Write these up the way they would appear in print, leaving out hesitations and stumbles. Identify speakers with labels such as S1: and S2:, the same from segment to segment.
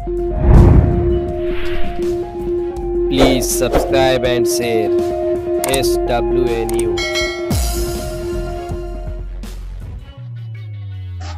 S1: Please subscribe and share SWA News।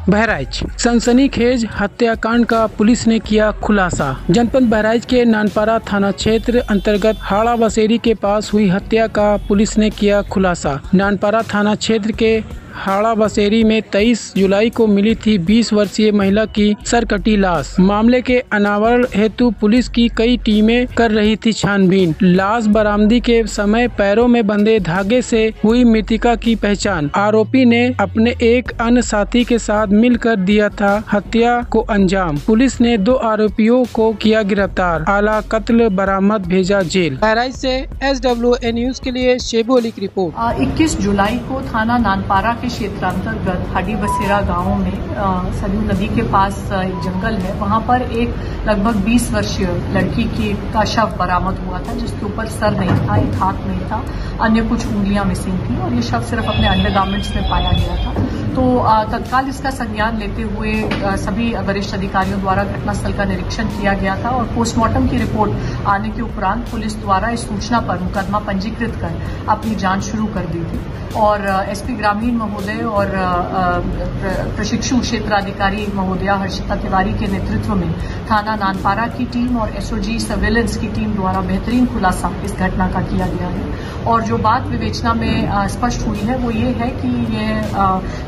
S2: Bahraich सनसनीखेज हत्याकांड का पुलिस ने किया खुलासा। जनपद बहराइच के नानपारा थाना क्षेत्र अंतर्गत हाड़ा बसेरी के पास हुई हत्या का पुलिस ने किया खुलासा। नानपारा थाना क्षेत्र के हाड़ा बसेरी में 23 जुलाई को मिली थी 20 वर्षीय महिला की सरकटी लाश। मामले के अनावरण हेतु पुलिस की कई टीमें कर रही थी छानबीन। लाश बरामदी के समय पैरों में बंधे धागे से हुई मृतका की पहचान। आरोपी ने अपने एक अन्य साथी के साथ मिलकर दिया था हत्या को अंजाम। पुलिस ने 2 आरोपियों को किया गिरफ्तार। आला कत्ल बरामद, भेजा जेल। बहराइच से SWA न्यूज के लिए शेबू अली की रिपोर्ट।
S3: 21 जुलाई को थाना नानपारा के क्षेत्रांतर्गत हाड़ी बसेरा गांव में सरयू नदी के पास एक जंगल है, वहां पर एक लगभग 20 वर्षीय लड़की का शव बरामद हुआ था, जिसके ऊपर सर नहीं था, एक हाथ नहीं था, अन्य कुछ उंगलियां मिसिंग थी और ये शव सिर्फ अपने अंडरगारमेंट्स में पाया गया था। तो तत्काल इसका संज्ञान लेते हुए सभी वरिष्ठ अधिकारियों द्वारा घटनास्थल का निरीक्षण किया गया था और पोस्टमार्टम की रिपोर्ट आने के उपरांत पुलिस द्वारा इस सूचना पर मुकदमा पंजीकृत कर अपनी जांच शुरू कर दी थी और SP ग्रामीण महोदय और प्रशिक्षु क्षेत्राधिकारी महोदया हर्षिता तिवारी के नेतृत्व में थाना नानपारा की टीम और SOG सर्वेलेंस की टीम द्वारा बेहतरीन खुलासा इस घटना का किया गया है। और जो बात विवेचना में स्पष्ट हुई है वो ये है कि ये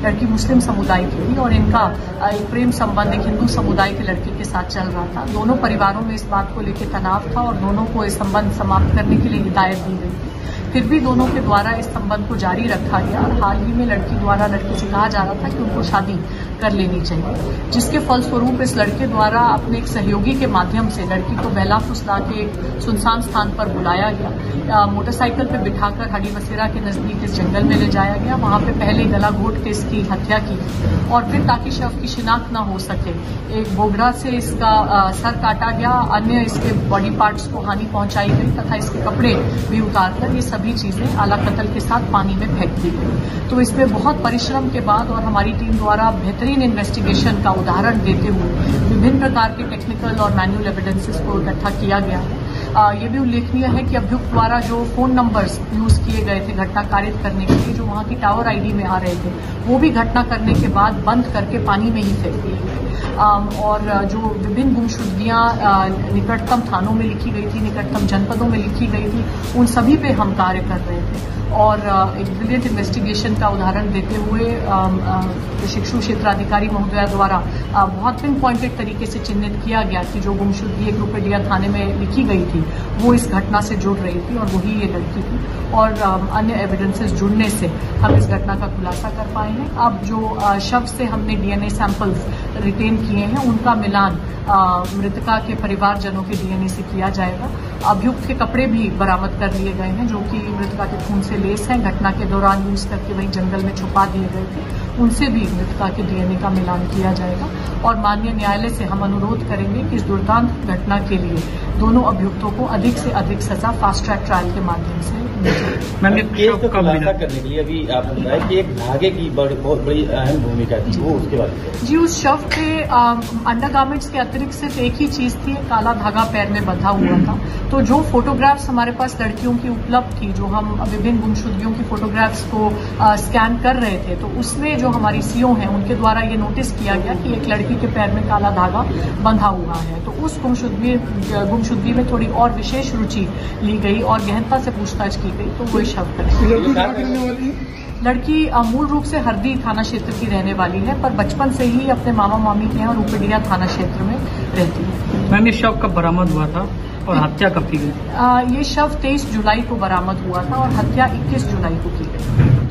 S3: लड़की मुस्लिम समुदाय की थी और इनका एक प्रेम संबंध एक हिंदू समुदाय के लड़के के साथ चल रहा था। दोनों परिवारों में इस बात को लेकर तनाव था और दोनों को इस संबंध समाप्त करने के लिए हिदायत दी गई थी। फिर भी दोनों के द्वारा इस संबंध को जारी रखा गया और हाल ही में लड़की द्वारा लड़के से कहा जा रहा था कि उनको शादी कर लेनी चाहिए, जिसके फलस्वरूप इस लड़के द्वारा अपने एक सहयोगी के माध्यम से लड़की को बहला फुसला के एक सुनसान स्थान पर बुलाया गया। मोटरसाइकिल पर बिठाकर हाड़ी बसेरा के नजदीक इस जंगल में ले जाया गया। वहां पे पहले गला घोट के इसकी हत्या की और फिर ताकि शव की शिनाख्त न हो सके एक बोगरा से इसका सर काटा गया, अन्य इसके बॉडी पार्ट्स को हानि पहुंचाई गई तथा इसके कपड़े भी उतारकर ये सभी चीजें आला कत्ल के साथ पानी में फेंक दी गई। तो इसमें बहुत परिश्रम के बाद और हमारी टीम द्वारा बेहतरीन इन्वेस्टिगेशन का उदाहरण देते हुए विभिन्न प्रकार के टेक्निकल और मैनुअल एविडेंसेस को इकट्ठा किया गया है। ये भी उल्लेखनीय है कि अभियुक्त द्वारा जो फोन नंबर्स यूज किए गए थे घटना कारित करने के लिए, जो वहां की टावर ID में आ रहे थे, वो भी घटना करने के बाद बंद करके पानी में ही फेंक दिए गए। और जो विभिन्न गुमशुदगियां निकटतम थानों में लिखी गई थी, निकटतम जनपदों में लिखी गई थी, उन सभी पे हम कार्य कर रहे थे और एक ब्रिलियंट इन्वेस्टिगेशन का उदाहरण देते हुए प्रशिक्षु क्षेत्राधिकारी महोदया द्वारा बहुत पिन पॉइंटेड तरीके से चिन्हित किया गया कि जो गुमशुदगी एक रुपया थाने में लिखी गई थी वो इस घटना से जुड़ रही थी और वही ये लड़की थी और अन्य एविडेंसेस जुड़ने से हम इस घटना का खुलासा कर पाए हैं। अब जो शव से हमने DNA सैंपल्स रिटेन किए हैं उनका मिलान मृतका के परिवारजनों के DNA से किया जाएगा। अभियुक्त के कपड़े भी बरामद कर लिए गए हैं जो कि मृतका के खून से लेस हैं, घटना के दौरान यूज करके वहीं जंगल में छुपा दिए गए थे, उनसे भी मृतका के DNA का मिलान किया जाएगा और माननीय न्यायालय से हम अनुरोध करेंगे कि इस दुर्दांत घटना के लिए दोनों अभियुक्तों को अधिक से अधिक सजा फास्ट ट्रैक ट्रायल के माध्यम से
S4: मैम केस को खुलासा करने के लिए अभी आपने बताया कि एक धागे की बहुत बड़ी अहम भूमिका थी, वो उसके बाद
S3: जी उस शव के अंडरगारमेंट्स के अतिरिक्त सिर्फ एक ही चीज थी, काला धागा पैर में बंधा हुआ था। तो जो फोटोग्राफ्स हमारे पास लड़कियों की उपलब्ध थी, जो हम विभिन्न गुमशुदगियों की फोटोग्राफ्स को स्कैन कर रहे थे, तो उसमें जो हमारी CO हैं उनके द्वारा ये नोटिस किया गया कि एक लड़की के पैर में काला धागा बंधा हुआ है। तो उस गुमशुदगी में थोड़ी और विशेष रुचि ली गई और गहनता से पूछताछ की गई, तो वो शव करें। लड़की मूल रूप से हरदी थाना क्षेत्र की रहने वाली है, पर बचपन से ही अपने मामा मामी के यहाँ रूपेडिया थाना क्षेत्र में रहती है।
S2: मैम ये शव कब बरामद हुआ था और हत्या कब की गई?
S3: ये शव 23 जुलाई को बरामद हुआ था और हत्या 21 जुलाई को की गई।